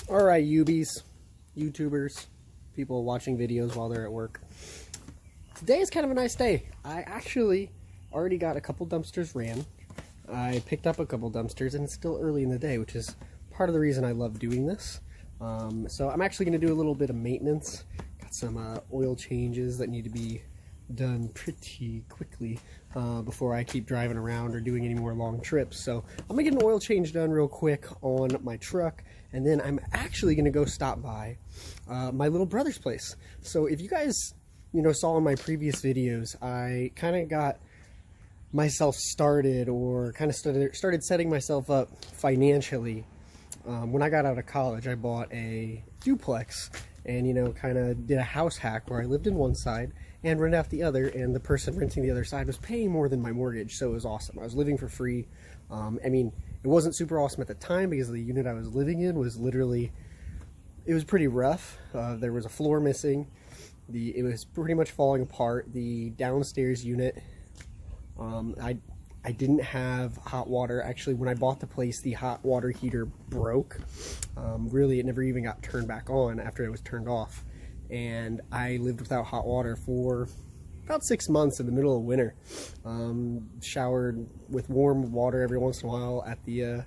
Alright, Ubies, YouTubers, people watching videos while they're at work. Today is kind of a nice day. I actually already got a couple dumpsters ran. I picked up a couple dumpsters and it's still early in the day, which is part of the reason I love doing this. So I'm actually going to do a little bit of maintenance. Got some oil changes that need to be done pretty quickly before I keep driving around or doing any more long trips. So I'm gonna get an oil change done real quick on my truck, and then I'm actually gonna go stop by my little brother's place. So if you guys saw in my previous videos, I kind of got myself started, or kind of started setting myself up financially. When I got out of college, I bought a duplex and kind of did a house hack where I lived in one side and rented out the other, and the person renting the other side was paying more than my mortgage, so it was awesome. I was living for free. I mean, it wasn't super awesome at the time because the unit I was living in was literally, it was pretty rough. There was a floor missing. It was pretty much falling apart. The downstairs unit, I didn't have hot water. Actually, when I bought the place, the hot water heater broke. Really, it never even got turned back on after it was turned off. And I lived without hot water for about 6 months in the middle of winter. Showered with warm water every once in a while at the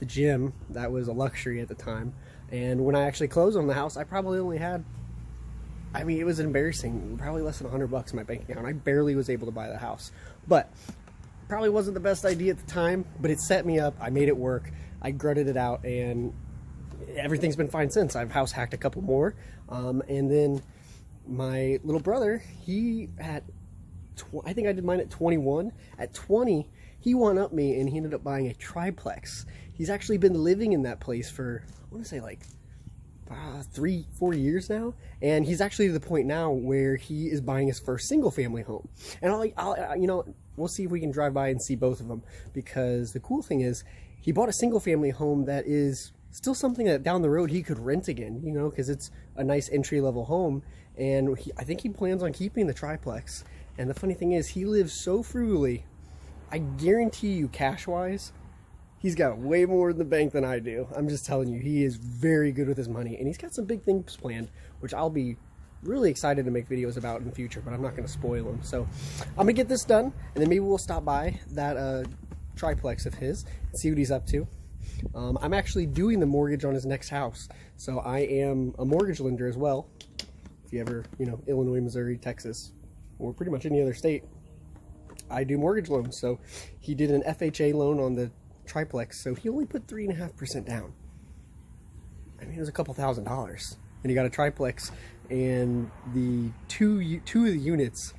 gym. That was a luxury at the time. And when I actually closed on the house, I probably only had, I mean, it was embarrassing, probably less than $100 in my bank account. I barely was able to buy the house. But probably wasn't the best idea at the time, but it set me up. I made it work. I gutted it out, and everything's been fine since. I've house hacked a couple more. And then my little brother, he I think I did mine at 21. At 20, he one-upped me and he ended up buying a triplex. He's actually been living in that place for, I want to say like 3-4 years now, and he's actually to the point now where he is buying his first single-family home. And we'll see if we can drive by and see both of them, because the cool thing is he bought a single-family home that is still something that down the road he could rent again, because it's a nice entry-level home, and I think he plans on keeping the triplex. And the funny thing is, he lives so frugally. I guarantee you, cash-wise, he's got way more in the bank than I do. I'm just telling you, he is very good with his money, and he's got some big things planned, which I'll be really excited to make videos about in the future, but I'm not going to spoil them. So I'm going to get this done, and then maybe we'll stop by that triplex of his and see what he's up to. I'm actually doing the mortgage on his next house, so I am a mortgage lender as well. If you ever, Illinois, Missouri, Texas, or pretty much any other state, I do mortgage loans. So he did an FHA loan on the triplex, so he only put 3.5% down. I mean, it was a couple $1,000s, and he got a triplex, and the two of the units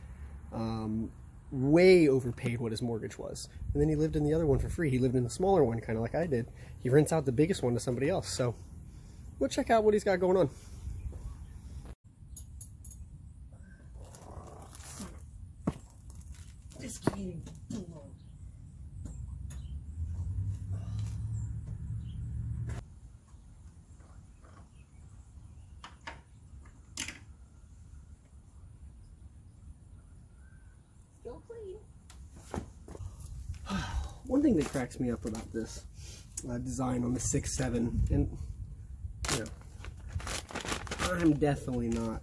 way overpaid what his mortgage was. And then he lived in the other one for free. He lived in the smaller one, kind of like I did. He rents out the biggest one to somebody else. So we'll check out what he's got going on. Just kidding. Still clean. One thing that cracks me up about this design on the 6.7, and I'm definitely not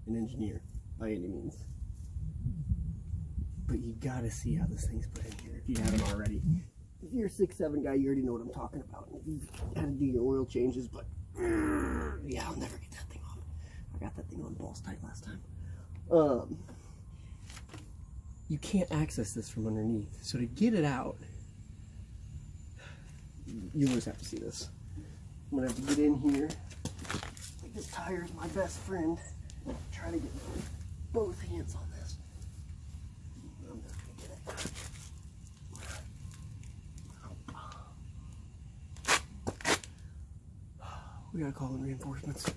an engineer by any means, but you gotta see how this thing's put in here if you haven't already. If you're a 6.7 guy, you already know what I'm talking about. You've got to do your oil changes, but yeah, I'll never get that thing off. I got that thing on balls tight last time. You can't access this from underneath, so to get it out, you just have to see this. I'm gonna have to get in here. Like, this tire is my best friend. Try to get both hands on this. I'm not gonna get it. We gotta call in reinforcements.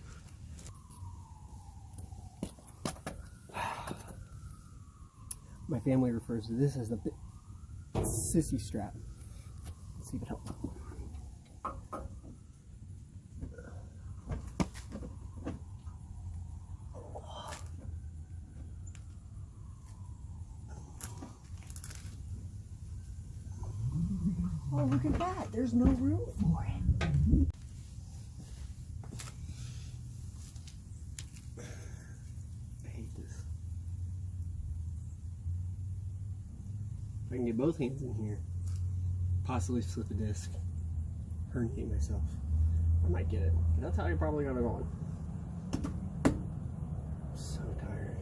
My family refers to this as the sissy strap. Let's see if it helps. Oh, look at that. There's no room for it. I can get both hands in here, possibly slip a disc, herniate myself. I might get it. That's how you're probably gonna go on. So tired.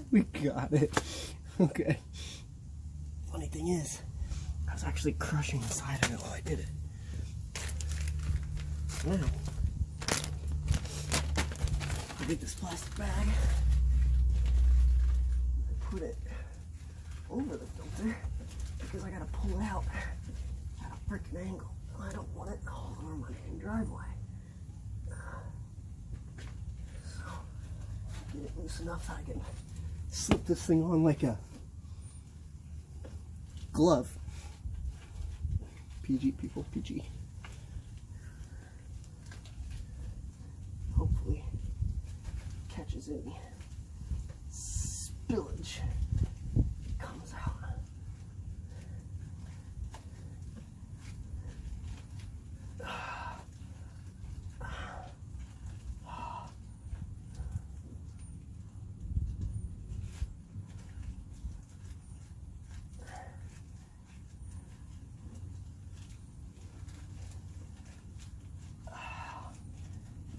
We got it. Okay. Funny thing is, I was actually crushing the side of it while I did it. Now, I get this plastic bag, I put it over the filter because I gotta pull it out at a freaking angle. I don't want it all over my main driveway. So, get it loose enough so I can slip this thing on like a glove. PG, people, PG. Hopefully catches any spillage, comes out.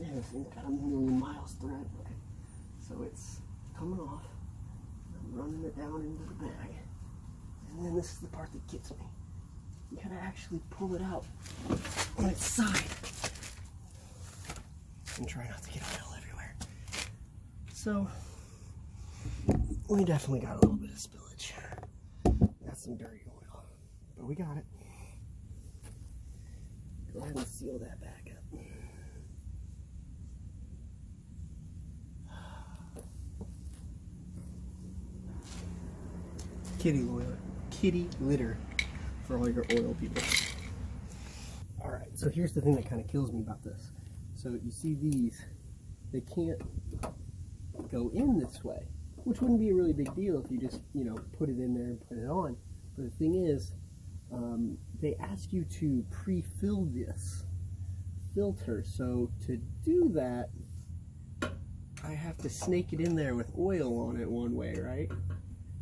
Yeah, this thing's got 1,000,000 miles thread, so it's coming off. I'm running it down into the bag, and then this is the part that gets me. You gotta actually pull it out on its side and try not to get oil everywhere. So we definitely got a little bit of spillage. Got some dirty oil, but we got it. Go ahead and seal that back up. Kitty litter for all your oil people. Alright, so here's the thing that kind of kills me about this. So you see these, they can't go in this way, which wouldn't be a really big deal if you just, you know, put it in there and put it on. But the thing is, they ask you to pre-fill this filter. So to do that, I have to snake it in there with oil on it one way, right?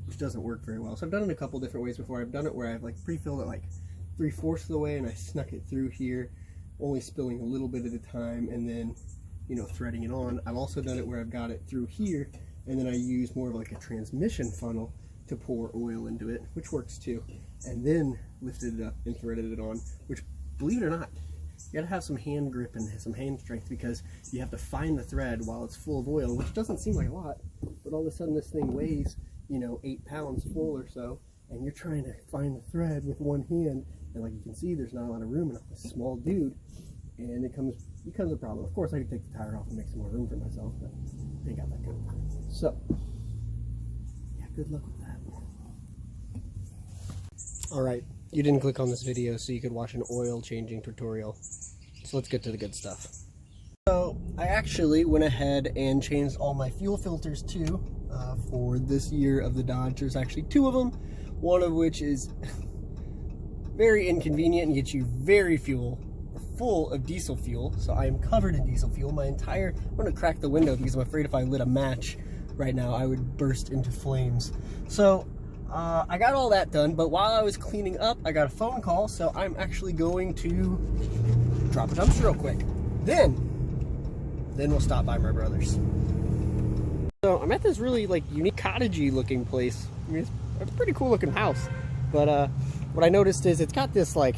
Which doesn't work very well. So I've done it a couple different ways before. I've done it where I've like pre-filled it like 3/4 of the way and I snuck it through here, only spilling a little bit at a time and then, you know, threading it on. I've also done it where I've got it through here and then I use more of like a transmission funnel to pour oil into it, which works too. And then lifted it up and threaded it on, which, believe it or not, you gotta have some hand grip and some hand strength because you have to find the thread while it's full of oil, which doesn't seem like a lot, but all of a sudden this thing weighs, you know, 8 pounds full or so, and you're trying to find the thread with one hand, and like you can see, there's not a lot of room, and I'm a small dude, and it becomes a problem. Of course, I could take the tire off and make some more room for myself, but I ain't got that kind of time. So, yeah, good luck with that. Alright, you didn't click on this video so you could watch an oil changing tutorial. So let's get to the good stuff. So, I actually went ahead and changed all my fuel filters too. For this year of the Dodge. There's actually 2 of them, one of which is very inconvenient and gets you very full of diesel fuel. So I am covered in diesel fuel. I'm going to crack the window because I'm afraid if I lit a match right now I would burst into flames. So I got all that done, but while I was cleaning up I got a phone call, so I'm actually going to drop a dumpster real quick. Then we'll stop by my brother's. So I'm at this really like unique cottagey looking place. I mean, it's a pretty cool looking house, but what I noticed is it's got this like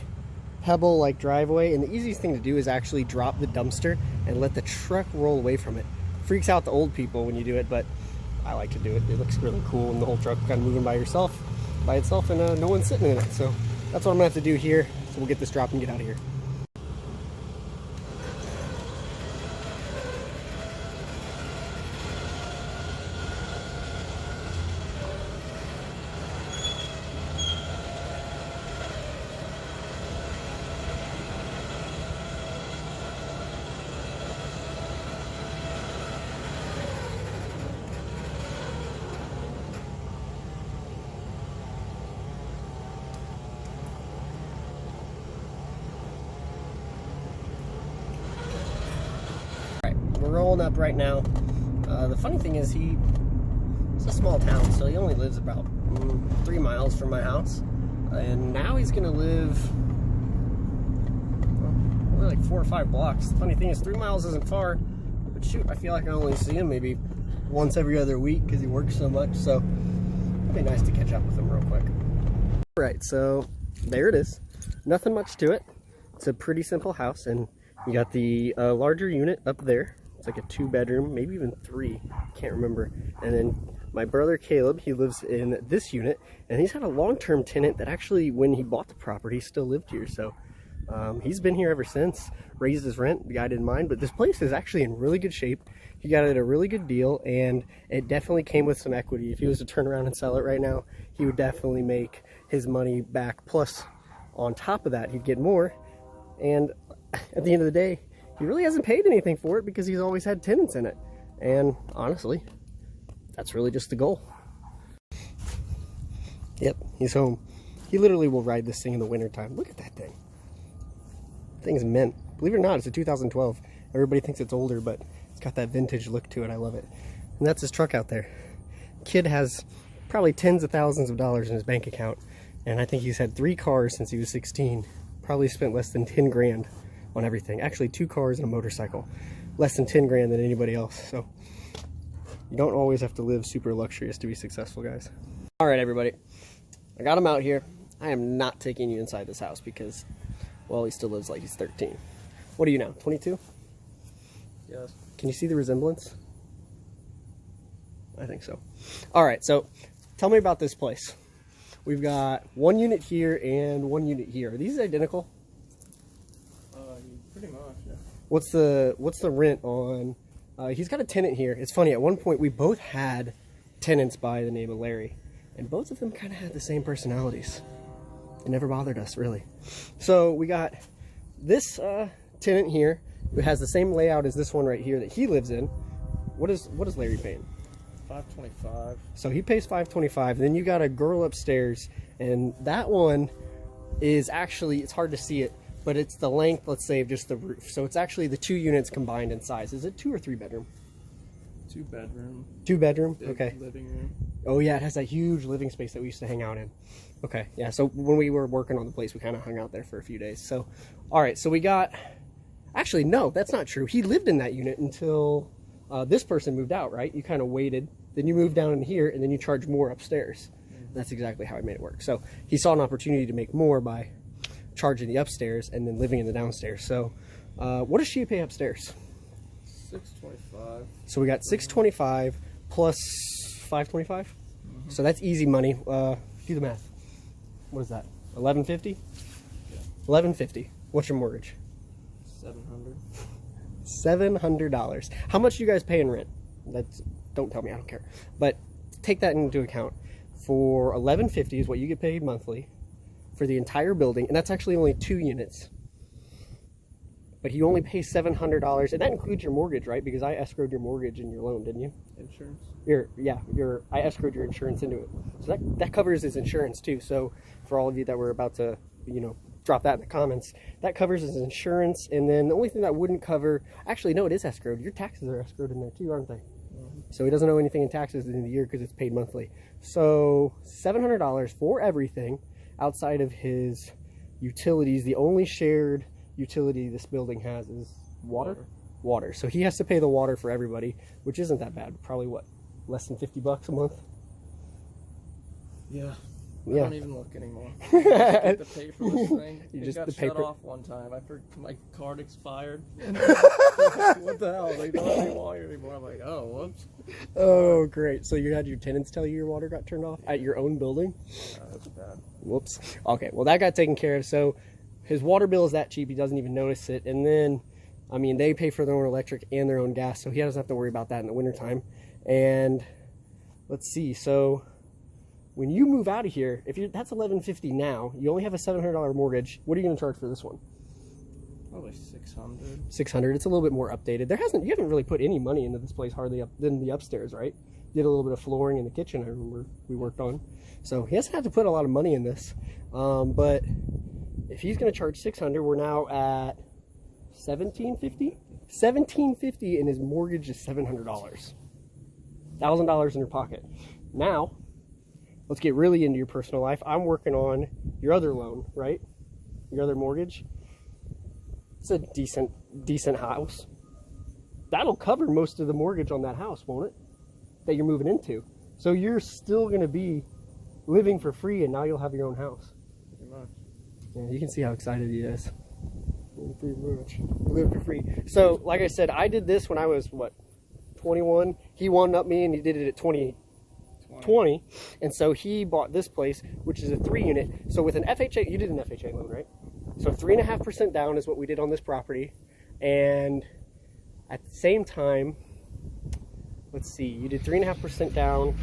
pebble like driveway, and the easiest thing to do is actually drop the dumpster and let the truck roll away from it. Freaks out the old people when you do it, but I like to do it. It looks really cool, and the whole truck kind of moving by itself, and no one's sitting in it. So that's what I'm gonna have to do here. So we'll get this dropped and get out of here. we're rolling up right now. The funny thing is it's a small town, so he only lives about 3 miles from my house. And now he's gonna live only like 4 or 5 blocks. The funny thing is 3 miles isn't far, but shoot, I feel like I only see him maybe once every other week because he works so much. So it'd be nice to catch up with him real quick. All right, so there it is. Nothing much to it. It's a pretty simple house, and you got the larger unit up there. It's like a 2-bedroom, maybe even 3, can't remember. And then my brother Caleb, he lives in this unit, and he's had a long-term tenant that actually, when he bought the property, still lived here. So he's been here ever since, raised his rent, the guy didn't mind. But this place is actually in really good shape. He got it at a really good deal, and it definitely came with some equity. If he was to turn around and sell it right now, he would definitely make his money back. Plus, on top of that, he'd get more. And at the end of the day, he really hasn't paid anything for it because he's always had tenants in it. And honestly, that's really just the goal. Yep, he's home. He literally will ride this thing in the wintertime. Look at that thing. Thing's mint. Believe it or not, it's a 2012. Everybody thinks it's older, but it's got that vintage look to it. I love it. And that's his truck out there. Kid has probably tens of thousands of dollars in his bank account. And I think he's had 3 cars since he was 16. Probably spent less than 10 grand on everything. Actually, 2 cars and a motorcycle. Less than 10 grand than anybody else. So you don't always have to live super luxurious to be successful, guys. All right, everybody. I got him out here. I am not taking you inside this house because, well, he still lives like he's 13. What are you now, 22? Yes. Can you see the resemblance? I think so. All right, so tell me about this place. We've got 1 unit here and 1 unit here. Are these identical? Pretty much, yeah. What's the rent on? He's got a tenant here. It's funny. At one point, we both had tenants by the name of Larry, and both of them kind of had the same personalities. It never bothered us, really. So we got this tenant here who has the same layout as this one right here that he lives in. What is Larry paying? $525. So he pays $525. Then you got a girl upstairs, and that one is actually, it's hard to see it, but it's the length, let's say, of just the roof. So it's actually the 2 units combined in size. Is it 2 or 3 bedroom? 2 bedroom. 2 bedroom? Big okay. Living room. Oh yeah, it has that huge living space that we used to hang out in. Okay, yeah, so when we were working on the place, we kind of hung out there for a few days. So, all right, so we got, actually, no, that's not true. He lived in that unit until this person moved out, right? You kind of waited, then you moved down in here, and then you charge more upstairs. That's exactly how I made it work. So he saw an opportunity to make more by charging the upstairs and then living in the downstairs. So what does she pay upstairs? $625. So we got $625 plus $525. So that's easy money. Do the math. What is that? $1150? Yeah. $1150. What's your mortgage? $700. $700. How much do you guys pay in rent? Don't tell me, I don't care. But take that into account. For $1150 is what you get paid monthly for the entire building, and that's actually only 2 units. But you only pay $700, and that includes your mortgage, right? Because I escrowed your mortgage and your loan, didn't you? Insurance? I escrowed your insurance into it. So that covers his insurance too. So for all of you that were about to, drop that in the comments, that covers his insurance. And then the only thing that wouldn't cover, actually, no, it is escrowed. Your taxes are escrowed in there too, aren't they? So he doesn't owe anything in taxes at the end of the year because it's paid monthly. So $700 for everything outside of his utilities. The only shared utility this building has is water. So he has to pay the water for everybody, which isn't that bad. Probably what, less than $50 a month? Yeah. I Yeah. don't even look anymore. I just get to pay for this thing. You It just got the shut paper- off one time. My card expired. What the hell? They don't have any water anymore. I'm like, oh, whoops. Oh, great. So you had your tenants tell you your water got turned off at your own building? That's bad. Whoops. Okay, well, that got taken care of. So his water bill is that cheap, he doesn't even notice it. And then, I mean, they pay for their own electric and their own gas, so he doesn't have to worry about that in the wintertime. And let's see, so when you move out of here, that's $1150 now, you only have a $700 mortgage. What are you going to charge for this one? Probably $600. $600. It's a little bit more updated. You haven't really put any money into this place hardly than the upstairs, right? Did a little bit of flooring in the kitchen, I remember we worked on. So he hasn't had to put a lot of money in this. But if he's going to charge $600, we're now at $1750. $1,750 and his mortgage is $700. $1,000 in your pocket. Now, let's get really into your personal life. I'm working on your other loan, right? Your other mortgage. It's a decent house. That'll cover most of the mortgage on that house, won't it? That you're moving into. So you're still going to be living for free, and now you'll have your own house. Pretty much. Yeah, you can see how excited he is. Pretty much. Live for free. So, like I said, I did this when I was, what, 21? He one-upped me, and he did it at 20. And so he bought this place, which is a 3-unit. So with an FHA, you did an FHA loan, right? So 3.5% down is what we did on this property. And at the same time, let's see, you did 3.5% down,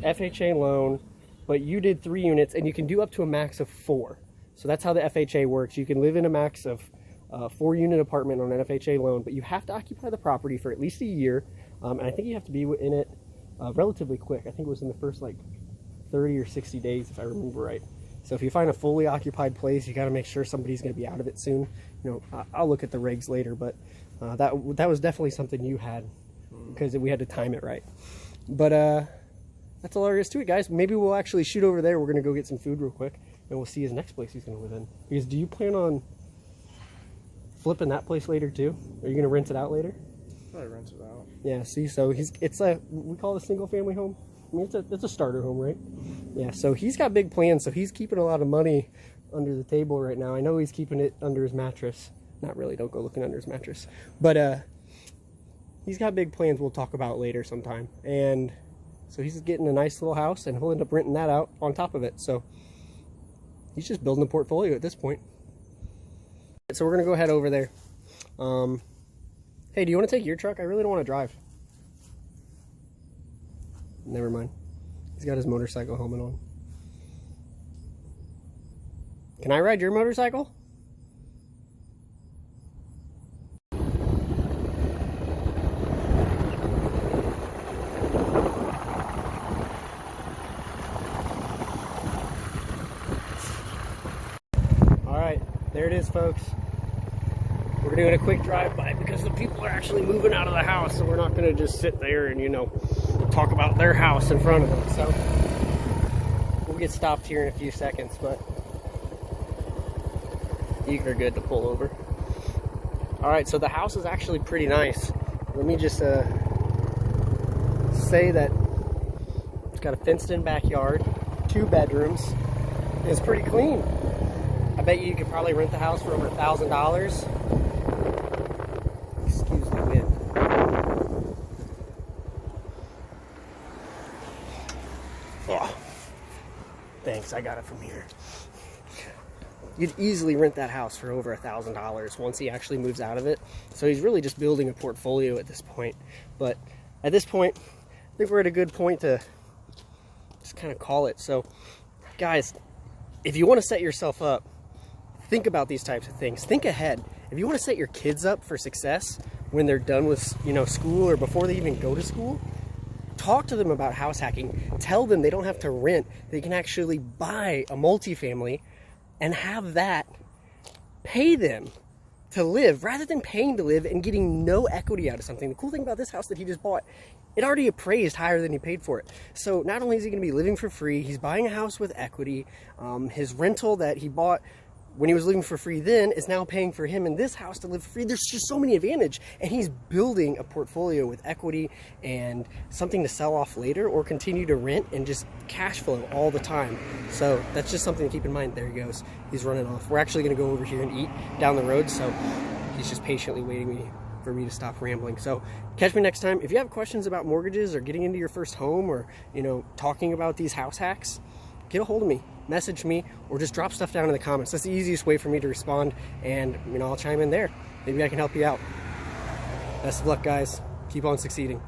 FHA loan, but you did 3 units, and you can do up to a max of 4. So that's how the FHA works. You can live in a max of 4-unit apartment on an FHA loan, but you have to occupy the property for at least a year. And I think you have to be in it relatively quick. I think it was in the first like 30 or 60 days, if I remember right. So if you find a fully occupied place, you got to make sure somebody's going to be out of it soon. You know, I'll look at the regs later, but that was definitely something you had, because we had to time it right. But that's all there is to it, guys. Maybe we'll actually shoot over there. We're going to go get some food real quick, and we'll see his next place he's going to live in. Because do you plan on flipping that place later too? Are you going to rent it out later? Probably rent it out. Yeah, see, so we call it a single family home. I mean, it's a starter home, right? Yeah, so he's got big plans, so he's keeping a lot of money under the table right now. I know he's keeping it under his mattress. Not really, don't go looking under his mattress. But he's got big plans we'll talk about later sometime. And so he's getting a nice little house, and he'll end up renting that out on top of it. So he's just building a portfolio at this point. So we're going to go head over there. Hey, do you want to take your truck? I really don't want to drive. Never mind. He's got his motorcycle helmet on. Can I ride your motorcycle? Alright, there it is, folks. We're doing a quick drive-by because the people are actually moving out of the house, so we're not going to just sit there and, you know, talk about their house in front of them. So we'll get stopped here in a few seconds, but you are good to pull over. Alright, so the house is actually pretty nice. Let me just say that it's got a fenced-in backyard, 2 bedrooms. It's pretty clean. I bet you could probably rent the house for over $1,000. Excuse the wind. Oh, thanks, I got it from here. You'd easily rent that house for over $1,000 once he actually moves out of it. So he's really just building a portfolio at this point. But at this point, I think we're at a good point to just kind of call it. So, guys, if you want to set yourself up, think about these types of things. Think ahead. If you want to set your kids up for success when they're done with, you know, school, or before they even go to school, talk to them about house hacking. Tell them they don't have to rent. They can actually buy a multifamily and have that pay them to live rather than paying to live and getting no equity out of something. The cool thing about this house that he just bought, it already appraised higher than he paid for it. So not only is he going to be living for free, he's buying a house with equity. His rental that he bought when he was living for free then is now paying for him in this house to live for free. There's just so many advantages, and he's building a portfolio with equity and something to sell off later or continue to rent and just cash flow all the time. So that's just something to keep in mind. There he goes. He's running off. We're actually going to go over here and eat down the road, so he's just patiently waiting for me to stop rambling. So catch me next time. If you have questions about mortgages or getting into your first home, or, you know, talking about these house hacks, get a hold of me, message me, or just drop stuff down in the comments. That's the easiest way for me to respond, and, you know, I'll chime in there. Maybe I can help you out. Best of luck, guys. Keep on succeeding.